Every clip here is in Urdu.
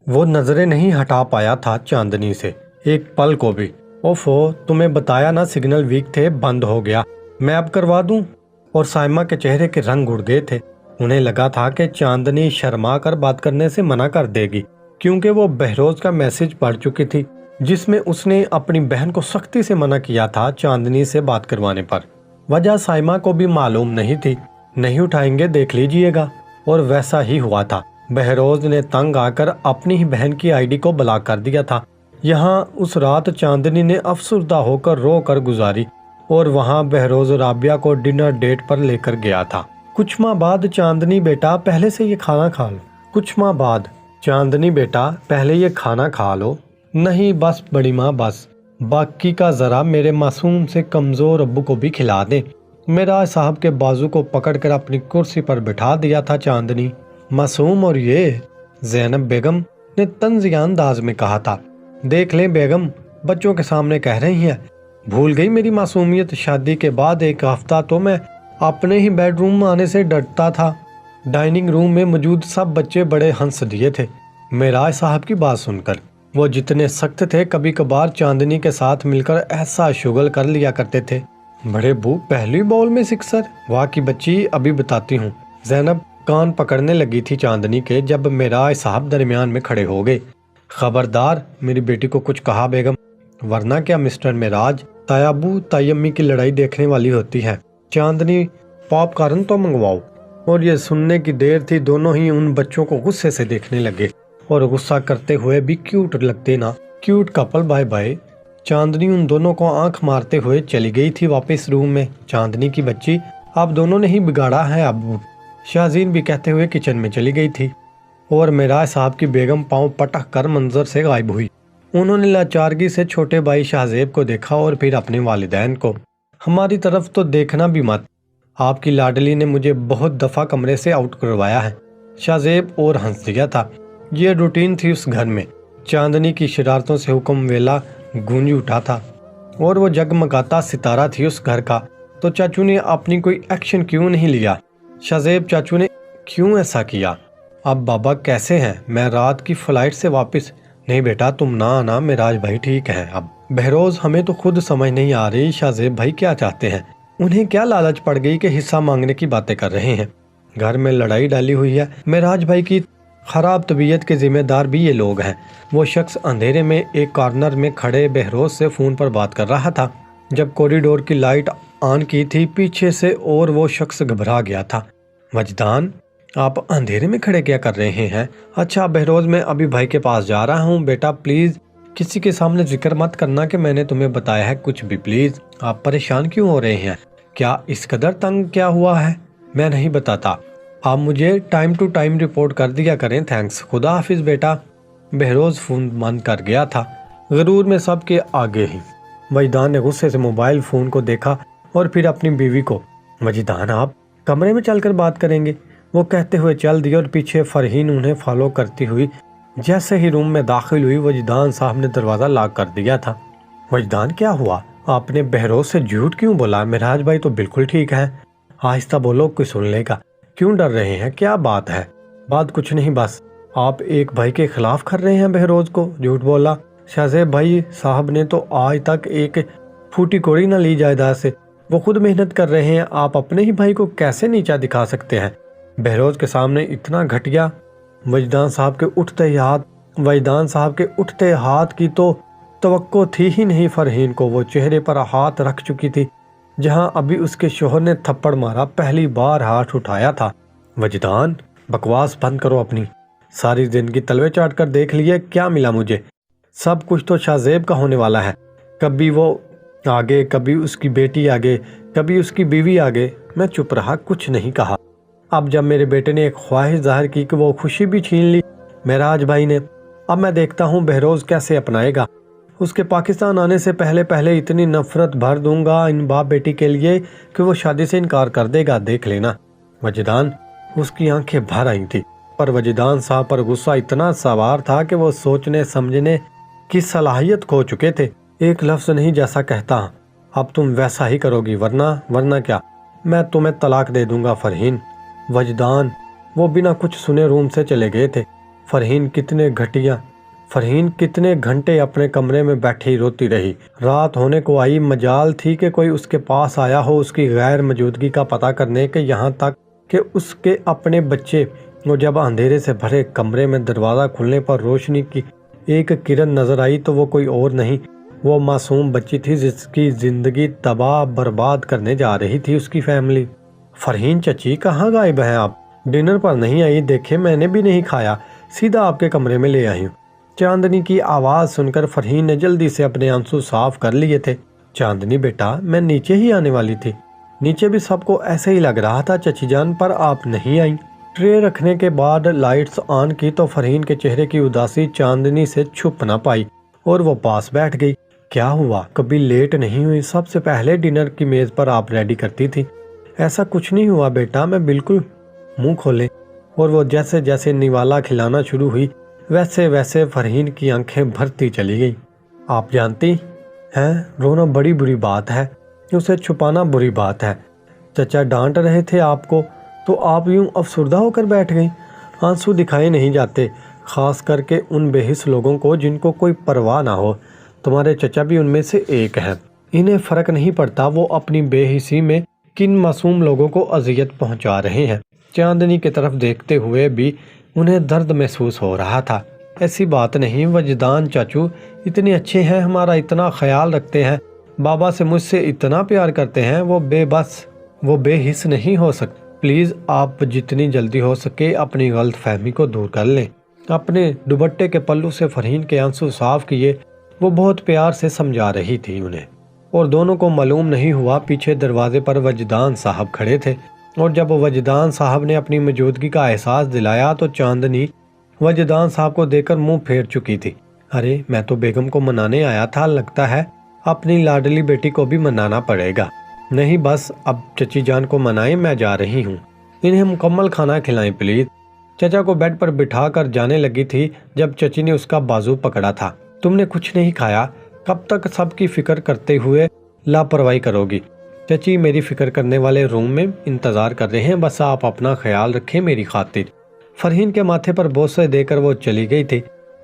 وہ نظریں نہیں ہٹا پایا تھا چاندنی سے ایک پل کو بھی۔ اوفو، تمہیں بتایا نا سگنل ویک تھے، بند ہو گیا، میں اب کروا دوں؟ اور سائمہ کے چہرے کے رنگ اڑ گئے تھے۔ انہیں لگا تھا کہ چاندنی شرما کر بات کرنے سے منع کر دے گی، کیونکہ وہ بہروز کا میسج پڑھ چکی تھی جس میں اس نے اپنی بہن کو سختی سے منع کیا تھا چاندنی سے بات کروانے پر۔ وجہ سائمہ کو بھی معلوم نہیں تھی۔ نہیں اٹھائیں گے، دیکھ لیجئے گا۔ اور ویسا ہی ہوا تھا۔ بہروز نے تنگ آ کر اپنی ہی بہن کی آئی ڈی کو بلاک کر دیا تھا۔ یہاں اس رات چاندنی نے افسردہ ہو کر رو کر گزاری، اور وہاں بہروز رابعہ کو ڈنر ڈیٹ پر لے کر گیا تھا۔ کچھ ماہ بعد چاندنی بیٹا پہلے سے یہ کھانا کھا لو۔ کچھ ماہ بعد چاندنی بیٹا پہلے یہ کھانا کھا لو۔ نہیں بس بڑی ماں بس، باقی کا ذرا میرے معصوم سے کمزور ابو کو بھی کھلا دیں۔ معراج صاحب کے بازو کو پکڑ کر اپنی کرسی پر بٹھا دیا تھا چاندنی۔ معصوم اور یہ زینب بیگم نے طنزیہ انداز میں کہا تھا۔ دیکھ لیں بیگم، بچوں کے سامنے کہہ رہی ہیں، بھول گئی میری معصومیت؟ شادی کے بعد ایک ہفتہ تو میں اپنے ہی بیڈ روم میں آنے سے ڈرتا تھا۔ ڈائننگ روم میں موجود سب بچے بڑے ہنس دیے تھے معراج صاحب کی بات سن کر۔ وہ جتنے سخت تھے، کبھی کبھار چاندنی کے ساتھ مل کر ایسا شغل کر لیا کرتے تھے۔ بڑے بو، پہلی بال میں سکسر! واہ کی بچی، ابھی بتاتی ہوں۔ زینب کان پکڑنے لگی تھی چاندنی کے جب معراج صاحب درمیان میں کھڑے ہو گئے۔ خبردار میری بیٹی کو کچھ کہا بیگم، ورنہ کیا مسٹر معراج، تائی ابو تائی امی کی لڑائی دیکھنے والی ہوتی ہے۔ چاندنی پاپ کارن تو منگواؤ۔ اور یہ سننے کی دیر تھی، دونوں ہی ان بچوں کو غصے سے دیکھنے لگے، اور غصہ کرتے ہوئے بھی کیوٹ لگتے نا۔ Cute couple, bye bye. Chandni ان دونوں کو آنکھ مارتے ہوئے چلی گئی تھی واپس روم میں۔ چاندنی کی بچی، آپ دونوں نے ہی بگاڑا ہے ابو، شاہزین بھی کہتے ہوئے کچن میں چلی گئی تھی، اور معراج صاحب کی بیگم پاؤں پٹک کر منظر سے غائب ہوئی۔ انہوں نے لاچارگی سے چھوٹے بھائی شہزیب کو دیکھا اور پھر اپنے والدین کو۔ ہماری طرف تو دیکھنا بھی مت، آپ کی لاڈلی نے مجھے بہت دفعہ کمرے سے آؤٹ کروایا ہے۔ شہزیب اور ہنس دیا تھا۔ یہ روٹین تھی اس گھر میں۔ چاندنی کی شرارتوں سے حکم ویلا گونج اٹھا تھا، اور وہ جگمگاتا ستارہ تھی اس گھر کا۔ تو چاچو نے اپنی کوئی ایکشن کیوں نہیں لیا؟ شہزیب چاچو نے کیوں ایسا کیا؟ اب بابا کیسے ہیں؟ میں رات کی فلائٹ سے واپس۔ نہیں بیٹا تم نہ آنا، معراج بھائی ٹھیک ہے اب۔ بہروز، ہمیں تو خود سمجھ نہیں آ رہی شہزیب بھائی کیا چاہتے ہیں۔ انہیں کیا لالچ پڑ گئی کہ حصہ مانگنے کی باتیں کر رہے ہیں؟ گھر میں لڑائی ڈالی ہوئی ہے۔ معراج بھائی کی خراب طبیعت کے ذمہ دار بھی یہ لوگ ہیں۔ وہ شخص اندھیرے میں ایک کارنر میں کھڑے بہروز سے فون پر بات کر رہا تھا جب کوریڈور کی لائٹ آن کی تھی پیچھے سے، اور وہ شخص گھبرا گیا تھا۔ وجدان، آپ اندھیرے میں کھڑے کیا کر رہے ہیں؟ اچھا بہروز، میں ابھی بھائی کے پاس جا رہا ہوں۔ بیٹا پلیز کسی کے سامنے ذکر مت کرنا کہ میں نے تمہیں بتایا ہے کچھ بھی، پلیز۔ آپ پریشان کیوں ہو رہے ہیں؟ کیا اس قدر تنگ کیا ہوا ہے؟ میں نہیں بتاتا، آپ مجھے ٹائم ٹو ٹائم رپورٹ کر دیا کریں۔ تھینکس، خدا حافظ بیٹا۔ بہروز فون بند کر گیا تھا، غرور میں سب کے آگے ہی۔ وجدان نے غصے سے موبائل فون کو دیکھا اور پھر اپنی بیوی کو۔ وجدان، آپ کمرے میں چل کر بات کریں گے، وہ کہتے ہوئے چل دی، اور پیچھے فرحین انہیں فالو کرتی ہوئی جیسے ہی روم میں داخل ہوئی، وجدان صاحب نے دروازہ لاک کر دیا تھا۔ وجدان، کیا ہوا؟ آپ نے بہروز سے جھوٹ کیوں بولا؟ معراج بھائی تو بالکل ٹھیک ہے۔ آہستہ بولو، کوئی سن لے گا۔ کیوں ڈر رہے ہیں؟ کیا بات ہے؟ بات کچھ نہیں، بس آپ ایک بھائی کے خلاف کر رہے ہیں بہروز کو۔ جھوٹ بولا؟ شہزیب بھائی صاحب نے تو آج تک ایک پھوٹی کوڑی نہ لی جائیداد سے، وہ خود محنت کر رہے ہیں، آپ اپنے ہی بھائی کو کیسے نیچا دکھا سکتے ہیں بہروز کے سامنے؟ اتنا گھٹیا! وجدان صاحب کے اٹھتے ہاتھ کی تو توقع تھی ہی نہیں فرحین کو۔ وہ چہرے پر ہاتھ رکھ چکی تھی جہاں ابھی اس کے شوہر نے تھپڑ مارا، پہلی بار ہاتھ اٹھایا تھا۔ وجدان، بکواس بند کرو اپنی۔ ساری زندگی تلوے چاٹ کر دیکھ لیے، کیا ملا مجھے؟ سب کچھ تو شہزیب کا ہونے والا ہے، کبھی وہ آگے، کبھی اس کی بیٹی آگے، کبھی اس کی بیوی آگے۔ میں چپ رہا، کچھ نہیں کہا۔ اب جب میرے بیٹے نے ایک خواہش ظاہر کی کہ وہ خوشی بھی چھین لی معراج بھائی نے، اب میں دیکھتا ہوں بہروز کیسے اپنائے گا۔ اس کے پاکستان آنے سے پہلے اتنی نفرت بھر دوں گا ان باپ بیٹی کے لیے کہ وہ شادی سے انکار کر دے گا، دیکھ لینا۔ وجدان، اس کی آنکھیں بھر آئی تھی، پر وجدان صاحب پر غصہ اتنا سوار تھا کہ وہ سوچنے سمجھنے کی صلاحیت کھو چکے تھے۔ ایک لفظ نہیں جیسا کہتا، اب تم ویسا ہی کرو گی، ورنہ کیا؟ میں تمہیں طلاق دے دوں گا فرحین۔ وجدان، وہ بنا کچھ سنے روم سے چلے گئے تھے۔ فرحین کتنے گھنٹے اپنے کمرے میں بیٹھی روتی رہی۔ رات ہونے کو آئی، مجال تھی کہ کوئی اس کے پاس آیا ہو اس کی غیر موجودگی کا پتہ کرنے کے، یہاں تک کہ اس کے اپنے بچے وہ جب اندھیرے سے بھرے کمرے میں دروازہ کھلنے پر روشنی کی ایک کرن نظر آئی تو وہ کوئی اور نہیں، وہ معصوم بچی تھی جس کی زندگی تباہ برباد کرنے جا رہی تھی اس کی فیملی۔ فرحین چچی کہاں غائب ہیں آپ؟ ڈنر پر نہیں آئی؟ دیکھے میں نے بھی نہیں کھایا، سیدھا آپ کے کمرے میں لے آئی ہوں۔ چاندنی کی آواز سن کر فرحین نے جلدی سے اپنے آنسو صاف کر لیے تھے۔ چاندنی بیٹا میں نیچے ہی آنے والی تھی، نیچے بھی سب کو ایسے ہی لگ رہا تھا چچی جان، پر آپ نہیں آئیں۔ ٹرے رکھنے کے بعد لائٹس آن کی تو فرحین کے چہرے کی اداسی چاندنی سے چھپ نہ پائی اور وہ پاس بیٹھ گئی۔ کیا ہوا؟ کبھی لیٹ نہیں ہوئی؟ سب سے پہلے ڈنر کی میز پر آپ ریڈی کرتی تھی۔ ایسا کچھ نہیں ہوا بیٹا، میں بالکل منہ کھولے، اور وہ جیسے جیسے نوالا کھلانا شروع ہوئی ویسے ویسے فرحین کی آنکھیں بھرتی چلی گئی۔ آپ جانتی ہیں رونا بڑی بری بات ہے، اسے چھپانا بری بات ہے۔ چچا ڈانٹ رہے تھے آپ کو تو آپ یوں افسردہ ہو کر بیٹھ گئیں۔ آنسو دکھائے نہیں جاتے، خاص کر کے ان بے حس لوگوں کو جن کو کوئی پرواہ نہ ہو۔ تمہارے چچا بھی ان میں سے ایک ہیں، انہیں فرق نہیں پڑتا وہ اپنی بے حسی میں کن معصوم لوگوں کو اذیت پہنچا رہے ہیں۔ چاندنی کی طرف دیکھتے ہوئے بھی انہیں درد محسوس ہو رہا تھا۔ ایسی بات نہیں وجدان چاچو اتنے اچھے ہیں، ہمارا اتنا خیال رکھتے ہیں، بابا سے مجھ سے اتنا پیار کرتے ہیں، وہ بے حس نہیں ہو سکتے۔ پلیز آپ جتنی جلدی ہو سکے اپنی غلط فہمی کو دور کر لیں۔ اپنے دوپٹے کے پلو سے فرحین کے آنسو صاف کیے، وہ بہت پیار سے سمجھا رہی تھی انہیں، اور دونوں کو معلوم نہیں ہوا پیچھے دروازے پر وجدان صاحب کھڑے تھے، اور جب وجدان صاحب نے اپنی موجودگی کا احساس دلایا تو چاندنی وجدان صاحب کو دیکھ کر منہ پھیر چکی تھی۔ ارے میں تو بیگم کو منانے آیا تھا، لگتا ہے اپنی لاڈلی بیٹی کو بھی منانا پڑے گا۔ نہیں بس اب چچی جان کو منائیں، میں جا رہی ہوں، انہیں مکمل کھانا کھلائیں پلیز۔ چچا کو بیڈ پر بٹھا کر جانے لگی تھی جب چچی نے اس کا بازو پکڑا تھا۔ تم نے کچھ نہیں کھایا، کب تک سب کی فکر کرتے ہوئے لاپرواہی کرو گی؟ چچی میری فکر کرنے والے روم میں انتظار کر رہے ہیں، بس آپ اپنا خیال رکھیں میری خاطر۔ فرحین کے ماتھے پر بوسے دے کر وہ چلی گئی تھی۔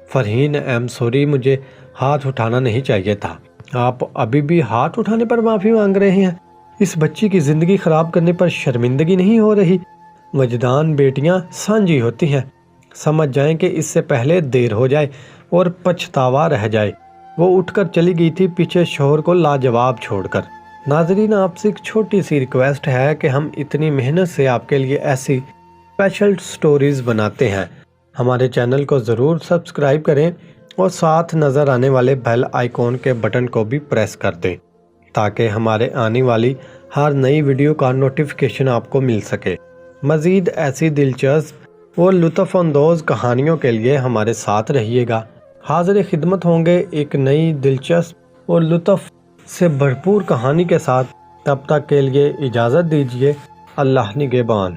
فرحین ایم سوری، مجھے ہاتھ اٹھانا نہیں چاہیے تھا۔ آپ ابھی بھی ہاتھ اٹھانے پر معافی مانگ رہے ہیں؟ اس بچی کی زندگی خراب کرنے پر شرمندگی نہیں ہو رہی؟ وجدان بیٹیاں سانجھی ہوتی ہیں، سمجھ جائیں کہ اس سے پہلے دیر ہو جائے اور پچھتاوا رہ جائے۔ وہ اٹھ کر چلی گئی تھی پیچھے شوہر کو لاجواب چھوڑ کر۔ ناظرین آپ سے ایک چھوٹی سی ریکویسٹ ہے کہ ہم اتنی محنت سے آپ کے لیے ایسی اسپیشل سٹوریز بناتے ہیں، ہمارے چینل کو ضرور سبسکرائب کریں اور ساتھ نظر آنے والے بیل آئیکن کے بٹن کو بھی پریس کر دیں تاکہ ہمارے آنے والی ہر نئی ویڈیو کا نوٹیفیکیشن آپ کو مل سکے۔ مزید ایسی دلچسپ اور لطف اندوز کہانیوں کے لیے ہمارے ساتھ رہیے گا۔ حاضر خدمت ہوں گے ایک نئی دلچسپ اور لطف سے بھرپور کہانی کے ساتھ۔ تب تک کے لیے اجازت دیجیے، اللہ نگہبان۔